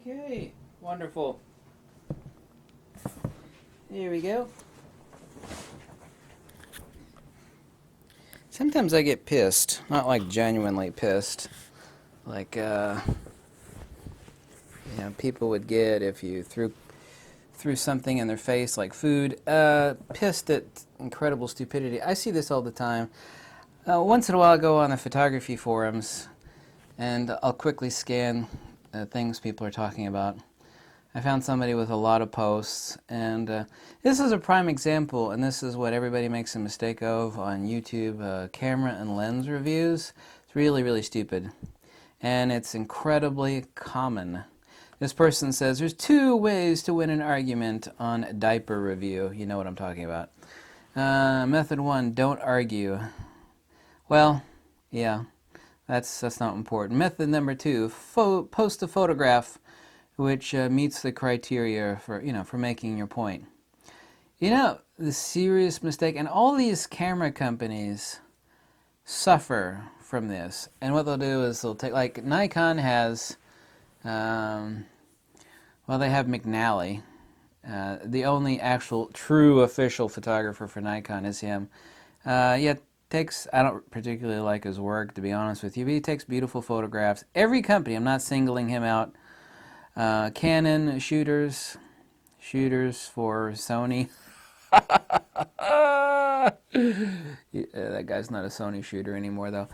Okay, wonderful. Here we go. Sometimes I get pissed, not like genuinely pissed, like people would get if you threw something in their face like food. Pissed at incredible stupidity. I see this all the time. Once in a while I go on the photography forums and I'll quickly scan things people are talking about. I found somebody with a lot of posts, and this is a prime example, and this is what everybody makes a mistake of on YouTube, camera and lens reviews. It's really, really stupid, and it's incredibly common. This person says there's 2 ways to win an argument on diaper review. You know what I'm talking about. Method 1, don't argue. Well, yeah, that's not important. Method number 2, post a photograph which meets the criteria for making your point. The serious mistake, and all these camera companies suffer from this. And what they'll do is they'll take, like Nikon has, they have McNally. The only actual true official photographer for Nikon is him. I don't particularly like his work, to be honest with you, but he takes beautiful photographs. Every company, I'm not singling him out. Canon shooters for Sony. That guy's not a Sony shooter anymore, though.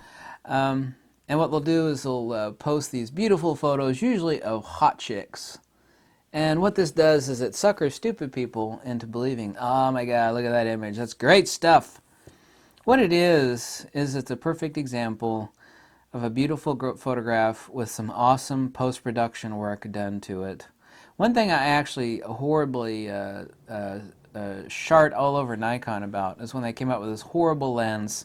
And what they'll do is they'll post these beautiful photos, usually of hot chicks. And what this does is it suckers stupid people into believing, oh my God, look at that image, that's great stuff. What it is it's a perfect example of a beautiful photograph with some awesome post-production work done to it. One thing I actually horribly shart all over Nikon about is when they came out with this horrible lens.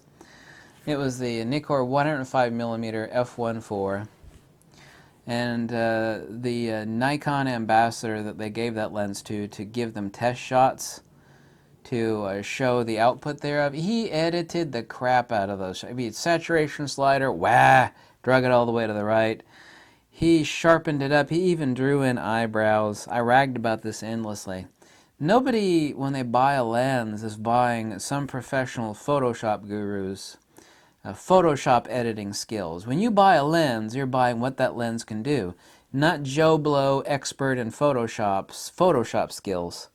It was the Nikkor 105mm f1.4, and the Nikon ambassador that they gave that lens to give them test shots to show the output thereof, he edited the crap out of those. I mean, saturation slider, drug it all the way to the right. He sharpened it up. He even drew in eyebrows. I ragged about this endlessly. Nobody, when they buy a lens, is buying some professional Photoshop gurus, Photoshop editing skills. When you buy a lens, you're buying what that lens can do, not Joe Blow expert in Photoshop skills.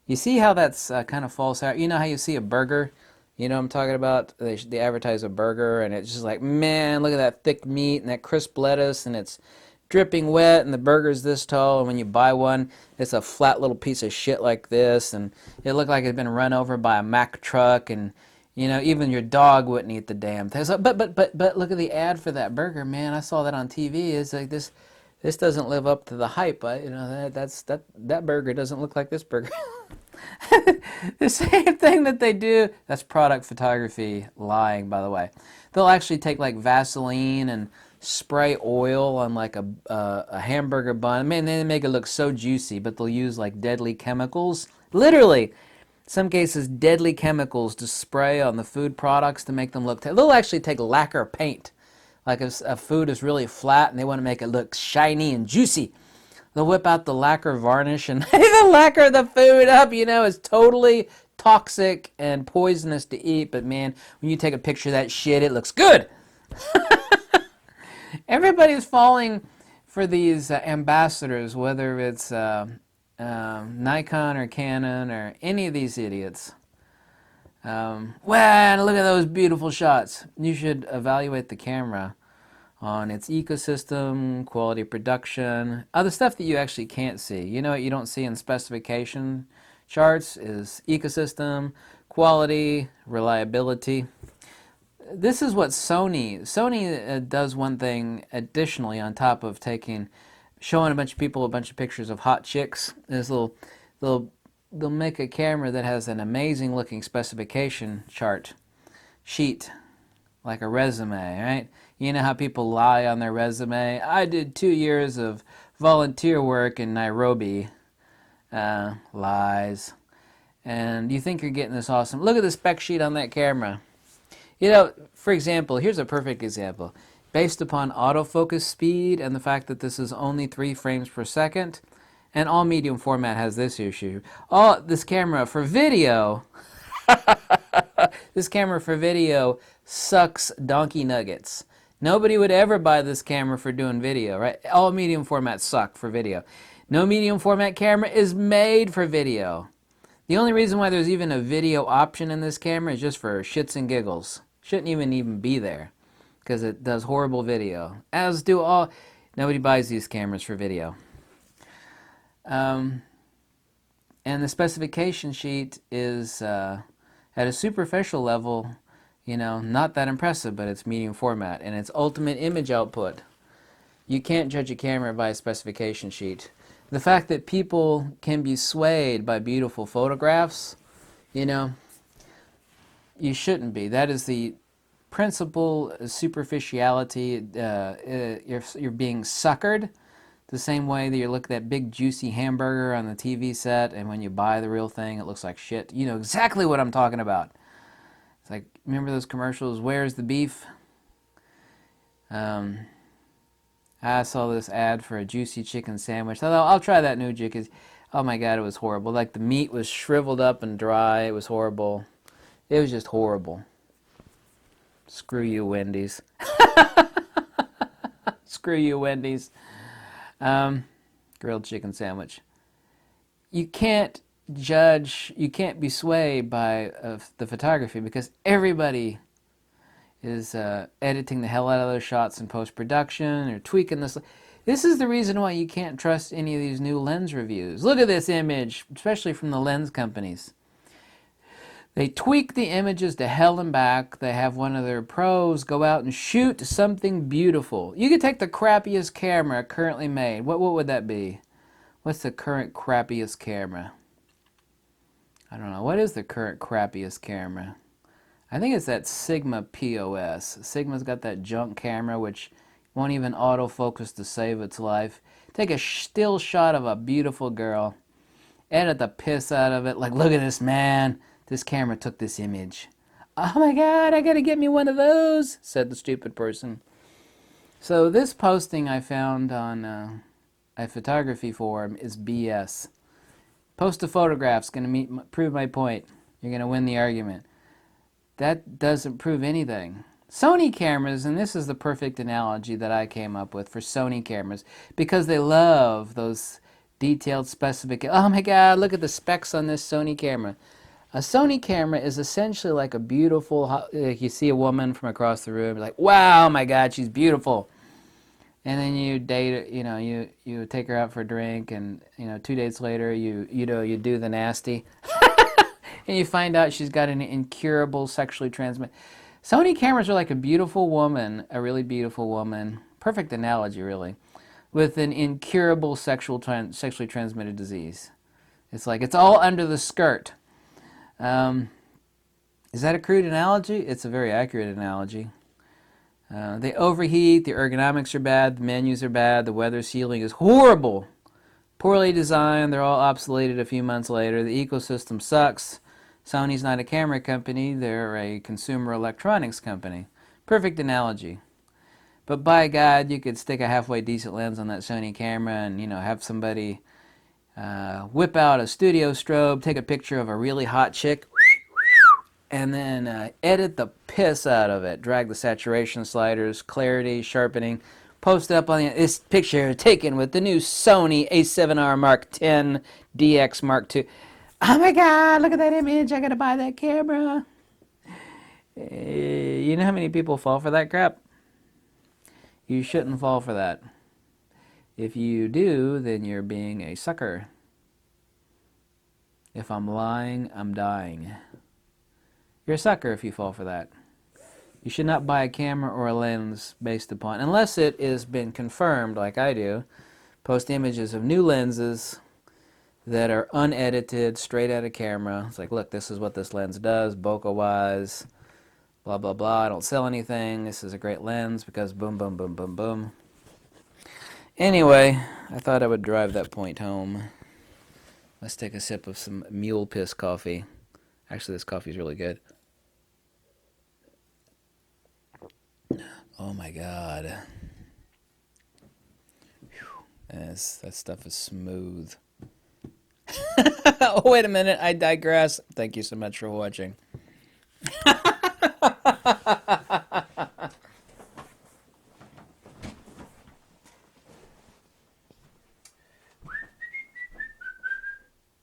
You see how that's kind of false out? You know how you see a burger? You know what I'm talking about? They advertise a burger, and it's just like, man, look at that thick meat and that crisp lettuce, and it's dripping wet, and the burger's this tall, and when you buy one, it's a flat little piece of shit like this, and it looked like it had been run over by a Mack truck, and even your dog wouldn't eat the damn thing. So, but look at the ad for that burger, man. I saw that on TV. It's like this doesn't live up to the hype. That burger doesn't look like this burger. The same thing that they do, that's product photography lying, by the way. They'll actually take like Vaseline and spray oil on like a hamburger bun. Man, they make it look so juicy, but they'll use like deadly chemicals. Literally, in some cases, deadly chemicals to spray on the food products to make them look... They'll actually take lacquer paint. Like if a food is really flat and they want to make it look shiny and juicy, they'll whip out the lacquer varnish and they'll lacquer the food up. It's totally toxic and poisonous to eat, but man, when you take a picture of that shit, it looks good. Everybody's falling for these ambassadors, whether it's Nikon or Canon or any of these idiots. Wow, look at those beautiful shots. You should evaluate the camera on its ecosystem, quality of production, other stuff that you actually can't see. You know what you don't see in specification charts is ecosystem, quality, reliability. This is what Sony does one thing additionally on top of showing a bunch of people a bunch of pictures of hot chicks. Is they'll make a camera that has an amazing looking specification sheet, like a resume, right? You know how people lie on their resume? I did 2 years of volunteer work in Nairobi. Lies. And you think you're getting this awesome. Look at the spec sheet on that camera. For example, here's a perfect example. based upon autofocus speed and the fact that this is only 3 frames per second. And all medium format has this issue. Oh, this camera for video, this camera for video sucks donkey nuggets. Nobody would ever buy this camera for doing video, right? All medium formats suck for video. No medium format camera is made for video. The only reason why there's even a video option in this camera is just for shits and giggles. Shouldn't even be there because it does horrible video. As do all. Nobody buys these cameras for video. And the specification sheet is at a superficial level, not that impressive, but it's medium format and it's ultimate image output. You can't judge a camera by a specification sheet. The fact that people can be swayed by beautiful photographs, you shouldn't be. That is the principal superficiality. You're being suckered the same way that you look at that big juicy hamburger on the TV set, and when you buy the real thing, it looks like shit. You know exactly what I'm talking about. It's like, remember those commercials, Where's the Beef? I saw this ad for a juicy chicken sandwich. I thought, I'll try that new chicken. Oh my God, it was horrible. Like the meat was shriveled up and dry. It was horrible. It was just horrible. Screw you, Wendy's. Screw you, Wendy's. Grilled chicken sandwich. You can't judge, you can't be swayed by the photography because everybody is editing the hell out of those shots in post-production or tweaking this. This is the reason why you can't trust any of these new lens reviews. Look at this image, especially from the lens companies. They tweak the images to hell and back. They have one of their pros go out and shoot something beautiful. You could take the crappiest camera currently made. What would that be? What's the current crappiest camera? I don't know. What is the current crappiest camera? I think it's that Sigma POS. Sigma's got that junk camera which won't even autofocus to save its life. Take a still shot of a beautiful girl. Edit the piss out of it. Like, look at this, man. This camera took this image. Oh my God, I gotta get me one of those, said the stupid person. So this posting I found on a photography forum is BS. Post a photograph's gonna prove my point. You're gonna win the argument. That doesn't prove anything. Sony cameras, and this is the perfect analogy that I came up with for Sony cameras, because they love those detailed specifications. Oh my God, look at the specs on this Sony camera. A Sony camera is essentially like a beautiful, like you see a woman from across the room, you're like, wow, my God, she's beautiful. And then you date, you take her out for a drink, and 2 days later, you do the nasty. And you find out she's got an incurable sexually transmitted. Sony cameras are like a beautiful woman, a really beautiful woman. Perfect analogy, really, with an incurable sexually transmitted disease. It's like it's all under the skirt. Is that a crude analogy? It's a very accurate analogy. They overheat. The ergonomics are bad. The menus are bad. The weather sealing is horrible. Poorly designed. They're all obsoleted a few months later. The ecosystem sucks. Sony's not a camera company, they're a consumer electronics company. Perfect analogy. But by God, you could stick a halfway decent lens on that Sony camera and, have somebody whip out a studio strobe, take a picture of a really hot chick, and then edit the piss out of it. Drag the saturation sliders, clarity, sharpening, post it up on this picture taken with the new Sony A7R Mark X DX Mark II. Oh my God, look at that image. I gotta buy that camera. You know how many people fall for that crap? You shouldn't fall for that. If you do, then you're being a sucker. If I'm lying, I'm dying. You're a sucker if you fall for that. You should not buy a camera or a lens based upon, unless it has been confirmed, like I do, post images of new lenses that are unedited, straight out of camera. It's like, look, this is what this lens does, bokeh-wise, blah, blah, blah. I don't sell anything. This is a great lens because boom, boom, boom, boom, boom. Anyway, I thought I would drive that point home. Let's take a sip of some mule piss coffee. Actually, this coffee is really good. Oh my God. That stuff is smooth. Oh, wait a minute. I digress. Thank you so much for watching.